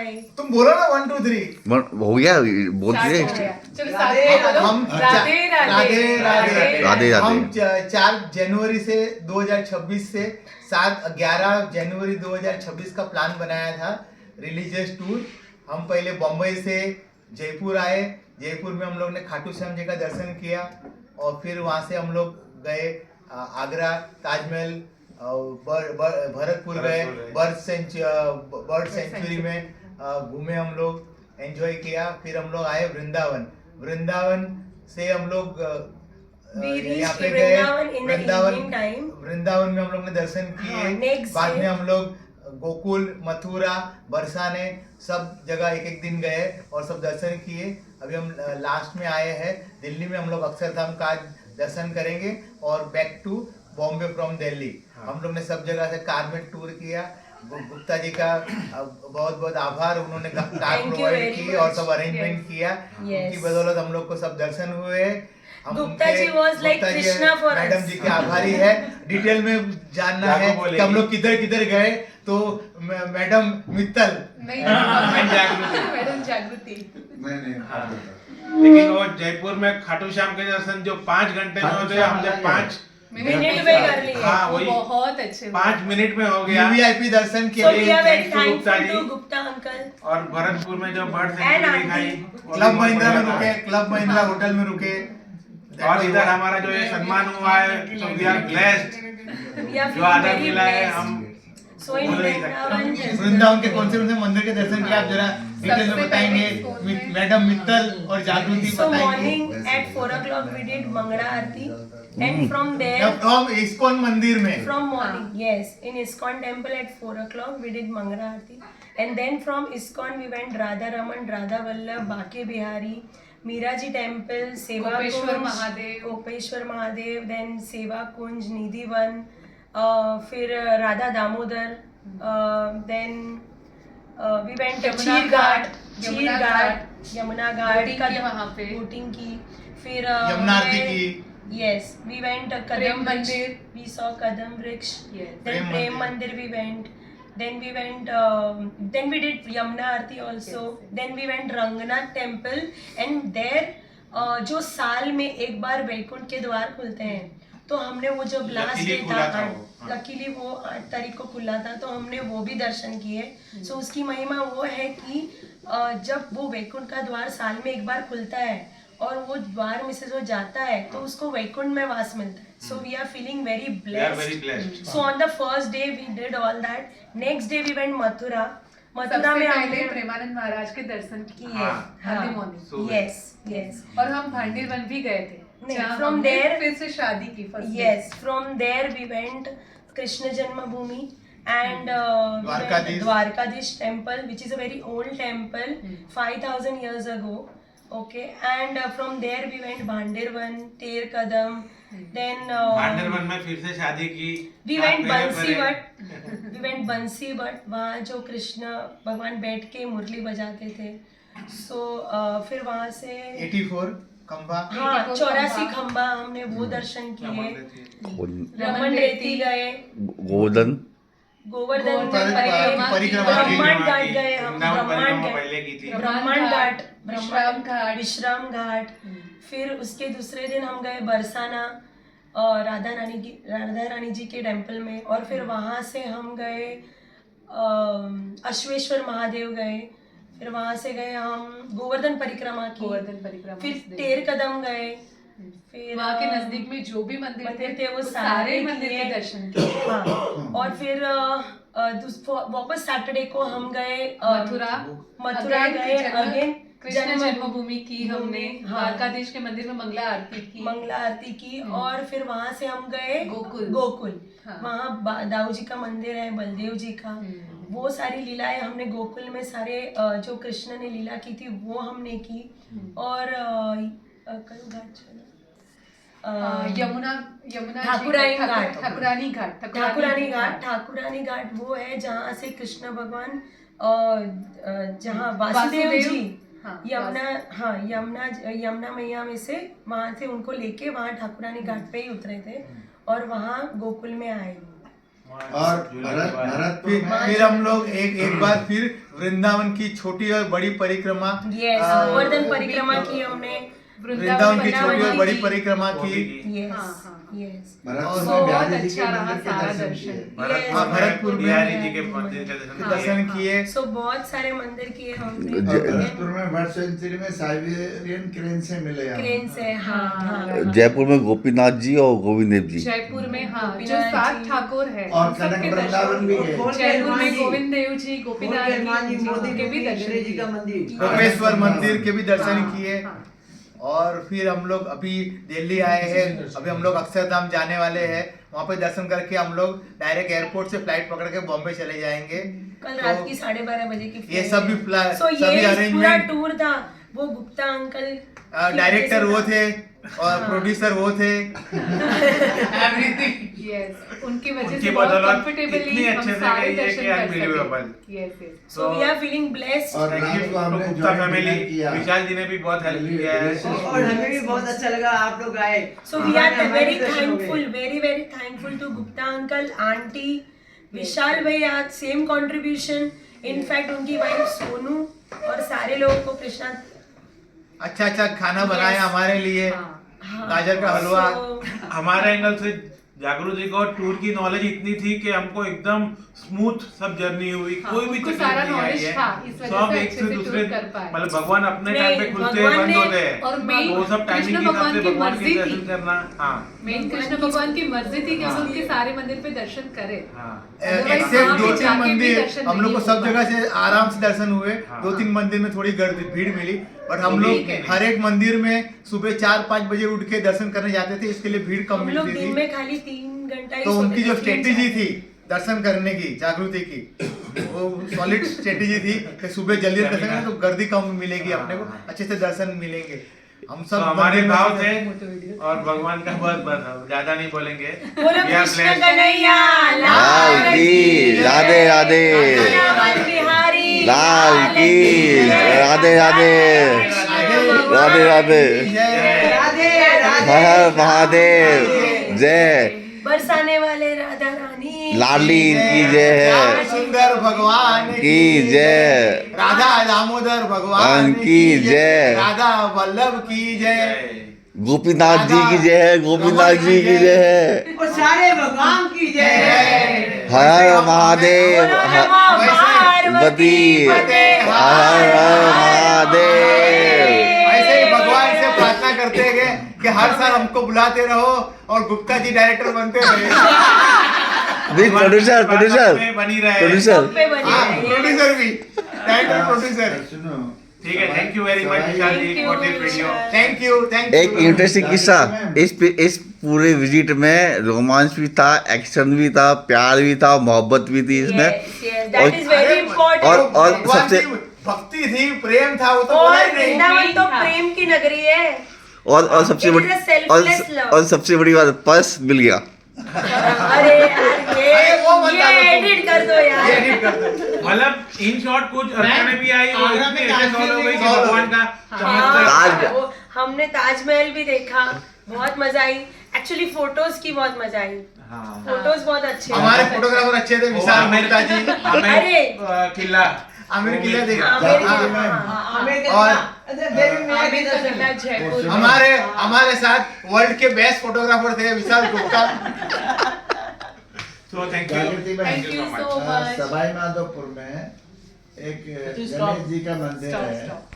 हाय। तुम बोलो ना 1 2 3 हो गया बोल दिए चलो साथ में बोलो। हम राधे राधे राधे राधे हम राधे 4 जनवरी से 2026 से 11 जनवरी 2026 का प्लान बनाया था रिलीजियस टूर। हम पहले बम्बई से जयपुर आए, जयपुर में हम लोग ने खाटू श्याम जी का दर्शन किया और फिर वहाँ से हम लोग गए आगरा, ताजमहल, भरतपुर गए, बर्ड सेंचुरी में घूमे हम लोग, एंजॉय किया। फिर हम लोग आए वृंदावन, वृंदावन से हम लोग यहाँ पे गए वृंदावन में हम लोग ने दर्शन किए। बाद में हम लोग गोकुल, मथुरा, बरसाने सब जगह एक एक दिन गए और सब दर्शन किए। अभी हम लास्ट में आए हैं दिल्ली में, हम लोग अक्षरधाम का दर्शन करेंगे और back to Bombay from Delhi. हम लोग ने सब जगह से कार में टूर किया। गुप्ता जी का बहुत बहुत आभार, उन्होंने कार प्रोवाइड की और सब अरेंजमेंट किया। उनकी बदौलत हम लोग को सब दर्शन हुए। Gupta ji was like Krishna for us। Madam ji के आभारी है। डिटेल में जानना है कि हम लोग किधर किधर गए तो मैडम मित्तल, मैडम जागृति। लेकिन वो जयपुर में खाटू श्याम के दर्शन जो 5 घंटे में होते हैं, हमने 5 मिनट में कर लिए। हाँ वही बहुत अच्छे 5 मिनट में हो गया। वीवीआईपी दर्शन के So लिए we are very thanks to Gupta thankful ji. to Gupta uncle. और भरतपुर में जो बर्ड सेंचुरी दिखाई, वो क्लब भी महिंद्रा में बहुत रुके, क्लब महिंद्रा होटल में रुके। और इधर हमारा जो ये सम्मान हुआ है, so we are blessed। We are जो आदर very मिला है, blessed। हम So in बोल नहीं सकते। वृंदावन के कौन से मंदिर के दर्शन किए आप जरा डिटेल में बताएंगे। मैडम मित्तल और जागृति So बताएंगे। morning at 4 o'clock we did मंगला आरती and from there हम इस्कॉन मंदिर में from morning yes in ISKCON temple at 4 o'clock we did मंगला आरती and then from ISKCON we went Radha Raman, Radha Vallabh, Banke Bihari, Meeraji temple, Seva Gopeshwar Kunj, Mahadev. Gopeshwar Mahadev, then Seva Kunj, Nidhi Van, फिर Radha Damodar, then we went Chir Ghat, Yamuna Ghat boating की वहाँ पे। बोटिंग की, फिर यमुना आरती की। Yes we went Prem Kadam मंदिर। वी सॉ कदम वृक्ष, Yes. then प्रेम प्रेम मंदिर। मंदिर we went, then we did Yamuna Aarti also, then we went Rangnath temple and there जो साल में एक बार वैकुंठ के द्वार खुलते हैं, तो हमने वो जब लास्ट Luckily डे खुला था था वो, हाँ। लकीली वो 8 तारीख को खुला था, तो हमने वो भी दर्शन किए। सो उसकी महिमा वो है कि जब वो वैकुंठ का द्वार साल में एक बार खुलता है और वो द्वार में से जो जाता है तो उसको वैकुंठ में वास मिलता है। So we are feeling very We are very blessed. blessed। So on the first day we did all that. Next day we went Mathura. Mathura सबसे में पहले हमने प्रेमानंद महाराज के दर्शन किए हाँ। Early morning. सुबह। यस यस और हम भांडीर वन भी गए थे, नहीं, जहाँ from हमने there- फिर से शादी की first day। Yes, from there we went Krishna Janmabhoomi and Dwarkadish temple, which is a very old temple, 5,000 years ago. Okay, and from there we went Bhandirvan, Ter Kadam, then भांडरवन में फिर से शादी की। we हाथ went मेरे Bansi परे। But, we went Bansi But, वहाँ जो कृष्ण भगवान बैठ के मुरली बजाते थे। So फिर वहाँ से 84 खंबा। हाँ 84 84 खंबा। खंबा हमने वो दर्शन किए। रमन रेती रेती गए, गोवर्धन गोवर्धन परिक्रमा की। ब्रह्मांड घाट गए हम, वृंदावन ब्रह्मांड परिक्रमा घाट, पहले की थी। ब्रह्मांड घाट, विश्राम घाट। विश्राम घाट। फिर उसके दूसरे दिन हम गए बरसाना राधा रानी जी के टेम्पल में, और फिर वहाँ से हम गए अश्वेश्वर महादेव गए, फिर वहाँ से गए हम गोवर्धन परिक्रमा की, गोवर्धन परिक्रमा फिर से टेर कदम गए, फिर वहाँ के नजदीक में जो भी मंदिर मंदिर थे वो वो सारे सारे मंदिर के किए। दर्शन किए। हाँ, और फिर वापस सैटरडे को हम गए मथुरा मथुरा Again गए, जन्म- अगेन कृष्ण जन्मभूमि की हमने, हाँ। द्वारकाधीश के मंदिर में मंगला आरती की। मंगला आरती की, और फिर वहां से हम गए गोकुल। हाँ। वहाँ दाऊ जी का मंदिर है, बलदेव जी का। वो सारी लीलाएं हमने गोकुल में सारे जो कृष्ण ने लीला की थी वो हमने की। और कौन घाट चला? यमुना यमुना ठाकुरानी घाट। ठाकुरानी घाट ठाकुरानी घाट वो है जहाँ से कृष्ण भगवान जहाँ वासुदेव जी हाँ, यमुना मैया में से वहां से उनको लेके वहां ठाकुरानी घाट पे ही उतरे थे और वहां गोकुल में आए। और भरतपुर फिर में फिर हम लोग एक बार फिर वृंदावन की छोटी और बड़ी परिक्रमा यस गोवर्धन परिक्रमा की हमने वृंदावन की छोटी और बड़ी परिक्रमा की यस हाँ, हाँ। यस भरतपुर बहुत में बिहारी जी के अच्छा रहा मंदिर के सारा दर्शन दर्शन। किए। भरतपुर में बिहारी जी के मंदिर के दर्शन किए। सो बहुत सारे मंदिर किए हमने और भरतपुर में बर्ड सेंचुरी में साइबेरियन क्रेन से मिले हम। क्रेन से हाँ हाँ जयपुर में गोपीनाथ जी और गोविंद देव जी। जयपुर में हाँ जो गोपीनाथ सात जी। ठाकुर है और उन सबके कनक वृंदावन भी है। दर्शन। जयपुर में गोविंद देव जी गोपीनाथ जी मोदी के भी दर्शन जी का किए। मंदिर गोपेश्वर मंदिर के भी दर्शन हाँ, किए। हाँ। और फिर हम लोग अभी दिल्ली आए हैं, अभी हम लोग अक्षरधाम जाने वाले हैं। वहाँ पे दर्शन करके हम लोग डायरेक्ट एयरपोर्ट से फ्लाइट पकड़ के बॉम्बे चले जाएंगे। कल रात की 12:30 बजे की ये सब भी सो सभी ये पूरा अरेंजमेंट टूर था वो गुप्ता अंकल डायरेक्टर वो थे और प्रोड्यूसर वो थे। Yes, उनकी वजह उनकी से बहुत बदौलत कंफर्टेबली इतनी हम अच्छे से सारे गई है दर्शन कि कर unbelievable। सके। Yes, yes. So we are feeling blessed और थैंक रात यू को हमने गुप्ता joint फैमिली dinner किया। विशाल जी ने भी बहुत हेल्प किया है। और हमें भी बहुत अच्छा लगा आप लोग आए सो वी आर हमारे वेरी दर्शन हो गए। Thankful very thankful to Gupta uncle aunty Vishal भैया सेम कंट्रीब्यूशन इनफैक्ट उनकी वाइफ सोनू और सारे लोगों को कृष्णा अच्छा अच्छा खाना बनाया हमारे लिए, हाँ। गाजर का हलवा। So, हमारे एंगल से जागरूक जी को टूर की नॉलेज इतनी थी कि हमको एकदम स्मूथ सब जर्नी हुई, हाँ, कोई भी उनको तकलीफ सारा नहीं आई knowledge है। था, इस वजह सब से एक अच्छे से से दूसरे टूर कर पाए। मतलब भगवान अपने नहीं, टाइम पे खुलते हैं भगवान बंद ने- होते हैं और तो मेन वो सब टाइमिंग कृष्ण के हिसाब भगवान से की भगवान की मर्जी दर्शन थी। करना। हाँ मेन कृष्ण भगवान की मर्जी थी कि हम उनके सारे मंदिर पे दर्शन करें। हाँ Otherwise एक्सेप्ट वहाँ पे 2-3 जाके भी मंदिर दर्शन हम लोग को नहीं सब हो जगह से आराम से दर्शन हुए। हाँ। 2-3 मंदिर में थोड़ी गर्दी भीड़ मिली, बट हम तो लोग ठीक है। हर एक मंदिर में सुबह 4-5 बजे उठ के दर्शन करने जाते थे, इसके लिए भीड़ कम हम लोग मिलती दिन थी। में खाली 3 घंटा ही तो सोते उनकी जो थे, 3-4 स्ट्रेटेजी थी दर्शन करने की, जागृति की, वो सॉलिड स्ट्रेटेजी थी कि सुबह जल्दी दर्शन करें तो गर्दी कम मिलेगी, अपने को अच्छे से दर्शन मिलेंगे। हम तो सब हमारे मंदिर में भाव से- थे और भगवान का बस ज्यादा नहीं बोलेंगे। बोलो We are Krishna blessed। Kanhaiya Lal की राधे राधे वृंदावन बिहारी लाल की राधे राधे राधे राधे जय राधे हर हर महादेव जय बरसाने वाले राधा रानी लाडली की जय श्याम है सुंदर भगवान की जय राधा दामोदर भगवान की जय। राधा वल्लभ की जय। जय। गोपीनाथ जी की जय है, गोपीनाथ जी की जय है। और सारे भगवान की जय हर हर महादेव बोलो हर- नमः पार्वती पते हर हर महादेव। ऐसे ही भगवान से प्रार्थना करते हैं कि हर साल हमको बुलाते रहो और गुप्ता जी डायरेक्टर बनते रहे। नहीं प्रोड्यूसर प्रोड्यूसर में बनी रहे। प्रोड्यूसर पे बनी हाँ, है ये। प्रोड्यूसर भी, डायरेक्टर प्रोड्यूसर। सुनो ठीक है, thank you very much Vishal ji Thank you, for this video. Vishal. Thank एक यू। इंटरेस्टिंग किस्सा इस पूरे विजिट में रोमांस भी था, एक्शन भी था, प्यार भी था, मोहब्बत भी थी इसमें। Yes, yes, that is very अरे, important. और भगवान सबसे- की भक्ति थी, प्रेम था, वो तो बोला और ही नहीं। वृंदावन तो प्रेम की नगरी है। और सबसे It is बड़ी a selfless love. और सबसे बड़ी बात पर्स मिल गया। अरे यार अरे, वो मत ये डालो तुम। एडिट कर दो ये यार। edit कर दो। मतलब इन शॉर्ट कुछ अड़चने भी आई और आगरा इतनी में ऐसे सॉल्व हो गई कि solve हो भगवान का हाँ, चमत्कार। ताज- वो हमने ताजमहल भी देखा, बहुत मजा आई। एक्चुअली फोटोज की बहुत मजा आई, हाँ। फोटोज बहुत अच्छे हमारे फोटोग्राफर अच्छे थे, विशाल गुप्ता जी। अरे। किला आमिर किला देखा। आमिर हाँ, किला, हाँ। आमिर और देवी मैया की आमिर का दर्शन किला जयपुर। हमारे साथ वर्ल्ड के बेस्ट फोटोग्राफर थे विशाल गुप्ता। तो थैंक जागृति यू में Thank you so much. Sawai Madhopur में एक अच्छा, गणेश जी का मंदिर Stop, है। stop.